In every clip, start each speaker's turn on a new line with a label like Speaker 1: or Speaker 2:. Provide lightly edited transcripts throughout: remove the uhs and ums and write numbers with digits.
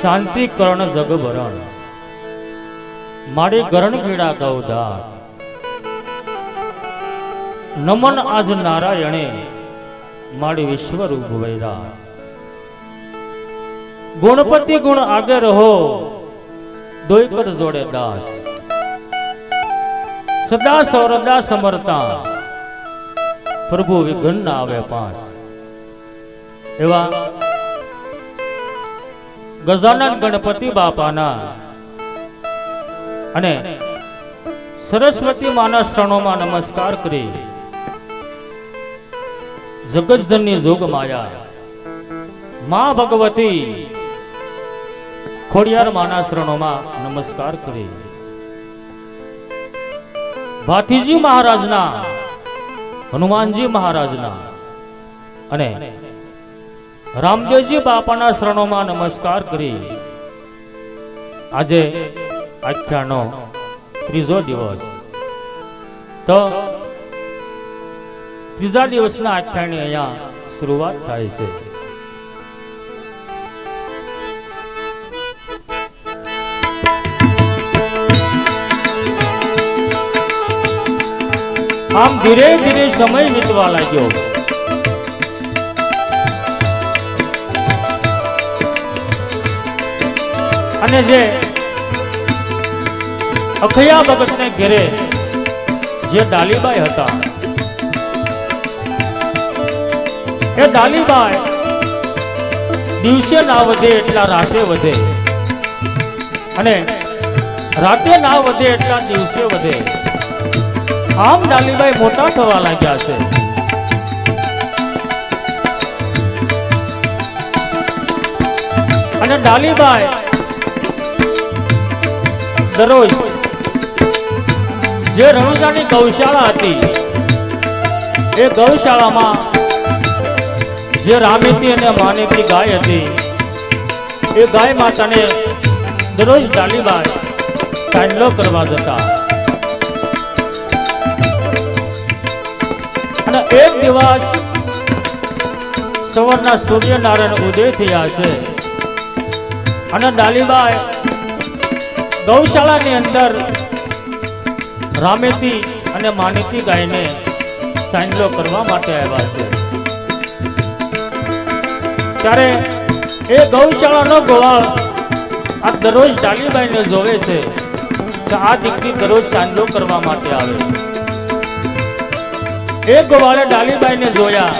Speaker 1: શાંતિ કરણ જગભરણ મારી ગરણ ગીડા ગૌદાર નમન આજ નારાયણે મારી વિશ્વરૂપ વૈરા ગુણપતિ ગુણ આગે રહો દોઈકર જોડે દાસ સદા સૌરદા સમરતા પ્રભુ વિઘ્ન ના આવે પાસ એવા ગજાનન ગણપતિ બાપાના અને સરસ્વતી માના ચરણોમાં નમસ્કાર કરી જગતજનની જોગ માયા માં ભગવતી ખોડિયાર માના ચરણોમાં નમસ્કાર કરી ભાતીજી મહારાજના હનુમાનજી મહારાજના અને રામદેવજી બાપાના શરણોમાં નમસ્કાર કરી આજે આખ્યાનો ત્રીજો દિવસ તો ત્રીજા દિવસના આખ્યાનની અહીંયા શરૂઆત થાય છે. આમ ધીરે ધીરે સમય વીતવા લાગ્યો અને જે અખયા ભગતને ઘેરે જે ડાલીબાઈ હતા એ ડાલીબાઈ દિવસે ના વધે એટલા રાતે વધે અને રાતે ના વધે એટલા દિવસે વધે. આમ ડાલીબાઈ મોટા થવા લાગ્યા છે. અને ડાલીબાઈ દરરોજ જે રણુજાની ગૌશાળા હતી એ ગૌશાળામાં જે રામીતી અને માનીતી ગાય હતી એ ગાય માતાને દરરોજ ડાલીબાઈ ચાંદલો કરવા જતા. અને એક દિવસ સવારના સૂર્યનારાયણ ઉદય થયા છે અને ડાલીબાઈ ગૌશાળાની અંદર રામેતી અને માનીતી ગાયને ચાંદલો કરવા માટે આવ્યા છે. ત્યારે એ ગૌશાળાનો ગોવાળ આ દરરોજ ડાલીબાઈને જોવે છે કે આ દીકરી દરરોજ ચાંદલો કરવા માટે આવે. એ ગોવાળે ડાલીબાઈને જોયા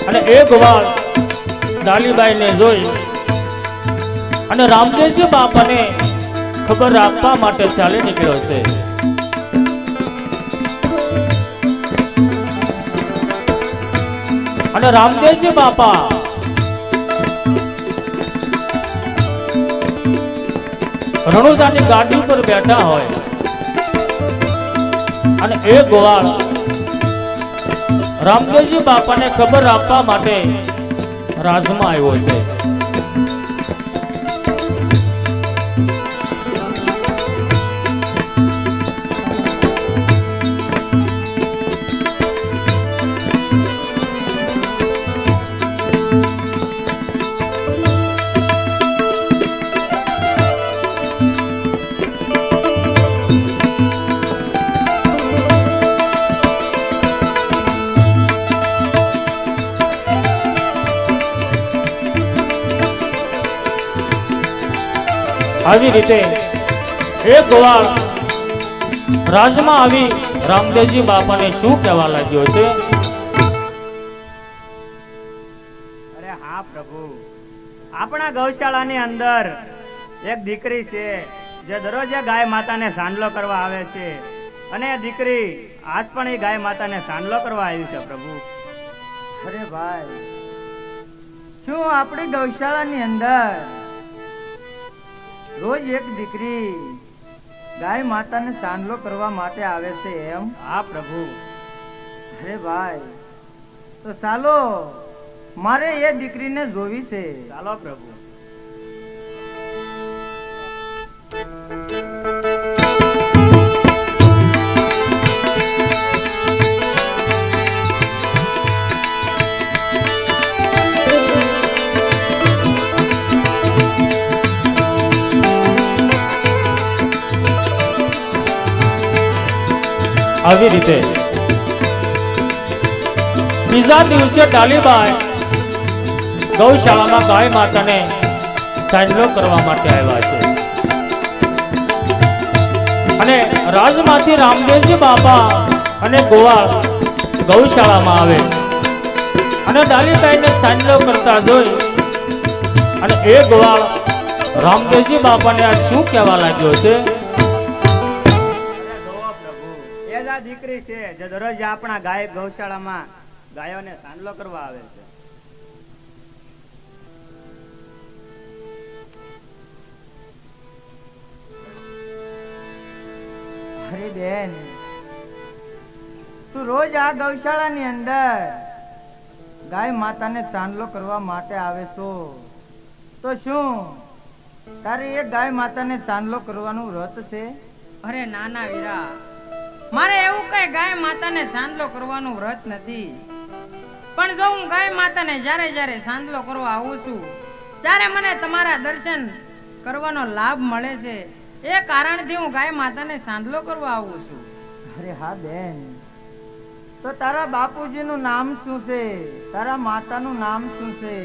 Speaker 1: અને એ ગોવાળ ડાલીબાઈને જોઈ અને રામદેવજી બાપાને ખબર આપવા માટે ચાલી નીકળ્યો છે. અને રામદેવજી બાપા રણુજાની ગાડી પર બેઠા હોય અને એ ગોવાળ રામદેવજી બાપાને ખબર આપવા માટે રાજમાં આવ્યો છે. આવી રીતે એ ગોવાળ રાજમાં આવી રામદેવજી બાપાને શું કહેવા લાગ્યો છે?
Speaker 2: અરે હા પ્રભુ, આપણા ગૌશાળાની અંદર એક દીકરી છે જે દરરોજ ગાય માતાને સાંડલો કરવા આવે છે અને એ દીકરી આજ પણ એ ગાય માતાને સાંડલો કરવા આવી છે પ્રભુ.
Speaker 3: અરે ભાઈ, શું આપણી ગૌશાળાની અંદર રોજ એક દીકરી ગાય માતાને સાંડલો કરવા માટે આવે છે એમ?
Speaker 2: હા પ્રભુ.
Speaker 3: અરે ભાઈ, તો ચાલો મારે એ દીકરીને જોવી છે.
Speaker 2: ચાલો પ્રભુ.
Speaker 1: આવી રીતે બીજા દિવસે ડાલીબાઈ ગૌશાળામાં ગાય માતાને ચાંદલો કરવા માટે આવ્યા છે અને રાજમાંથી રામદેવજી બાપા અને ગોવાળ ગૌશાળામાં આવે અને ડાલીબાઈને ચાંદલો કરતા જોઈ અને એ ગોવાળ રામદેવજી બાપાને આ શું કહેવા લાગ્યો છે?
Speaker 2: એ જ આ દીકરી છે જે દરરોજ આપણા ગાય ગૌશાળામાં ગાયોને સાંડલો કરવા આવે છે.
Speaker 3: અરે બેન, તું રોજ આ ગૌશાળાની અંદર ગાય માતાને ચાંદલો કરવા માટે આવે છો, તો શું તારે એ ગાય માતાને ચાંદલો કરવાનું વ્રત છે?
Speaker 4: અરે નાના વીરા, મારે એવું કઈ ગાય માતાને સાંદલો કરવાનું વ્રત નથી. પણ જો હું ગાય માતાને જ્યારે જ્યારે સાંદલો કરવા આવું છું ત્યારે મને તમારા દર્શન કરવાનો લાભ મળે છે. એ કારણથી હું ગાય માતાને સાંદલો કરવા આવું છું.
Speaker 3: અરે હા બેન, તો તારા બાપુજીનું નામ શું છે? તારા માતાનું નામ શું છે?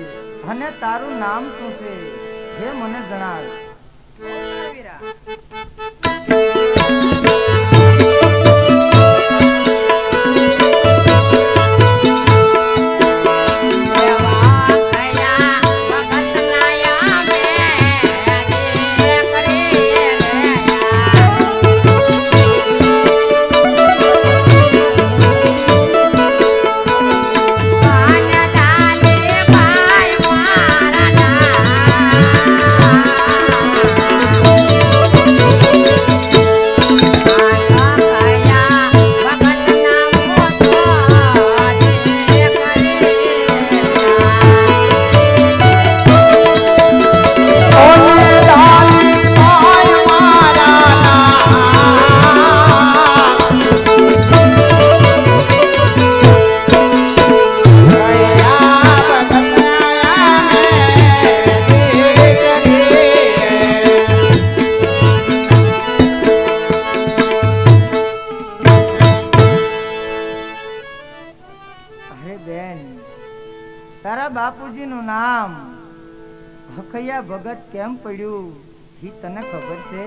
Speaker 3: અને તારું નામ શું છે? જે મને જણાવ.
Speaker 4: વીરા,
Speaker 3: તારા બાપુજીનું નામ હખૈયા ભગત કેમ પડ્યું એ તને ખબર છે?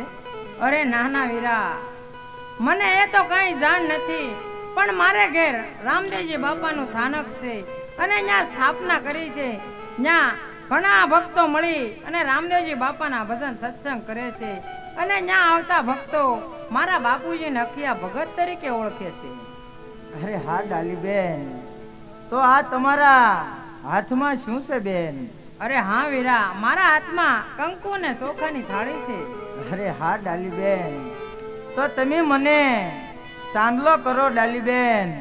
Speaker 4: અરે નાના વીરા, મને એ તો કઈ જાણ નથી, પણ મારે ઘેર રામદેવજી બાપાનું સ્થાનક છે અને ત્યાં સ્થાપના કરી છે. ત્યાં ઘણા ભક્તો મળી અને રામદેવજી બાપાના ભજન સત્સંગ કરે છે અને ત્યાં આવતા ભક્તો મારા બાપુજીને હખિયા ભગત તરીકે ઓળખે છે.
Speaker 3: અરે હા ડાલીબેન, તો આ તમારા હાથમાં શું છે બેન?
Speaker 4: અરે હા વીરા, મારા હાથમાં કંકુ અને ચોખાની થાળી છે.
Speaker 3: અરે હા ડાલીબેન, તો તમે મને ચાંદલો કરો ડાલીબેન,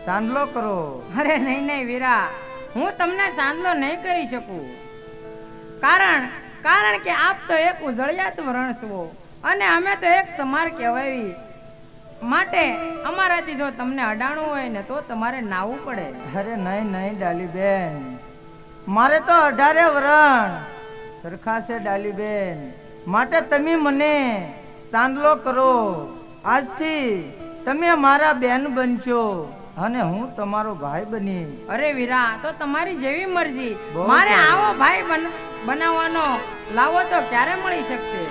Speaker 3: ચાંદલો કરો.
Speaker 4: અરે નહીં નહીં વીરા, હું તમને ચાંદલો નહીં કરી શકું. કારણ કે આપ તો એક ઉજળિયાત વરણ છો અને અમે તો એક સમાર કહેવાય. માટે અમારાથી જો તમને અડાણું હોય ને તો તમારે નાવું પડે.
Speaker 3: અરે નહીં નહીં ડાલીબેન, મારે તો 18 વરણ સરખા છે ડાલીબેન. માટે તમે મને ચાંદલો કરો. આજથી તમે મારા બેન બનશો અને હું તમારો ભાઈ બની.
Speaker 4: અરે વીરા, તો તમારી જેવી મરજી.
Speaker 3: બહુ
Speaker 4: મારે
Speaker 3: સારું.
Speaker 4: આવો ભાઈ બનાવવાનો લાવો તો ક્યારે મળી શકશે?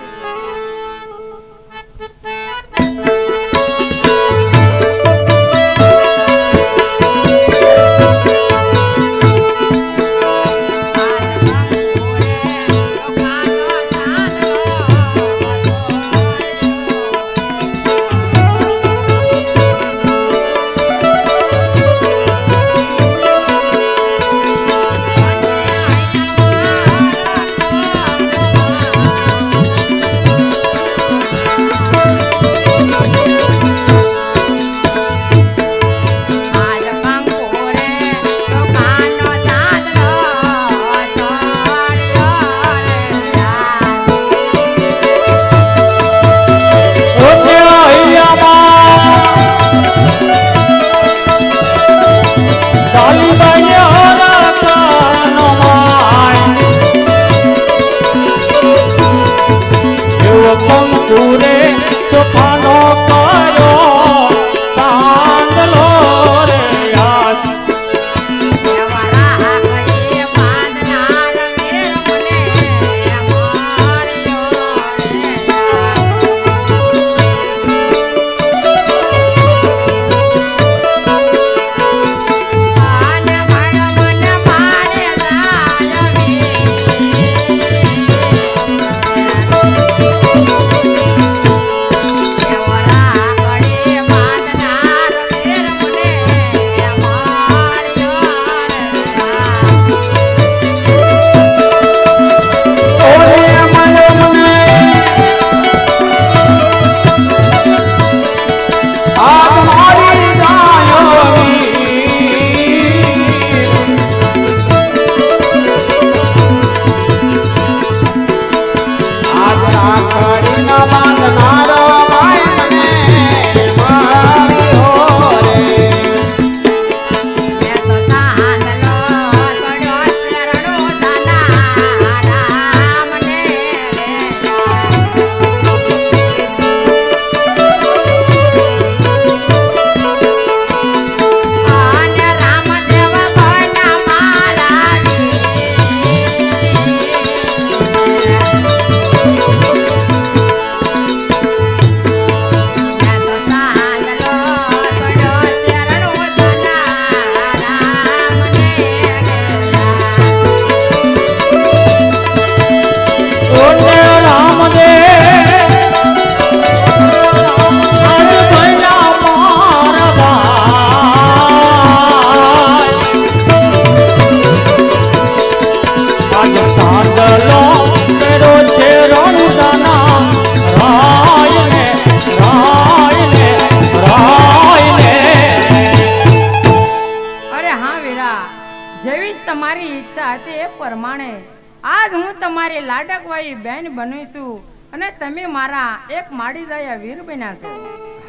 Speaker 4: તમારી લાડકવાઈ બેન બનું છું અને તમે મારા એક માડી દયા વીર બન્યા છો.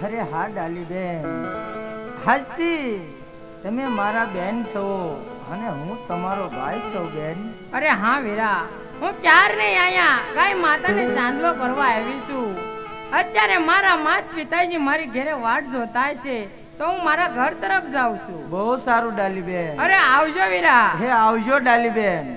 Speaker 3: અરે હા ડાલીબેન, હાજી તમે મારા બેન છો અને હું તમારો ભાઈ છું બેન.
Speaker 4: અરે હા વીરા, હું ક્યાર નહીં આયા ગાય માતાને ચાંદલો કરવા આવી છું. અત્યારે મારા માત પિતાજી મારી ઘરે વાટ જોતા છે તો હું મારા ઘર તરફ જાઉં છું.
Speaker 3: બહુ સારું ડાલીબેન.
Speaker 4: અરે આવજો વીરા.
Speaker 3: હે આવજો ડાલીબેન.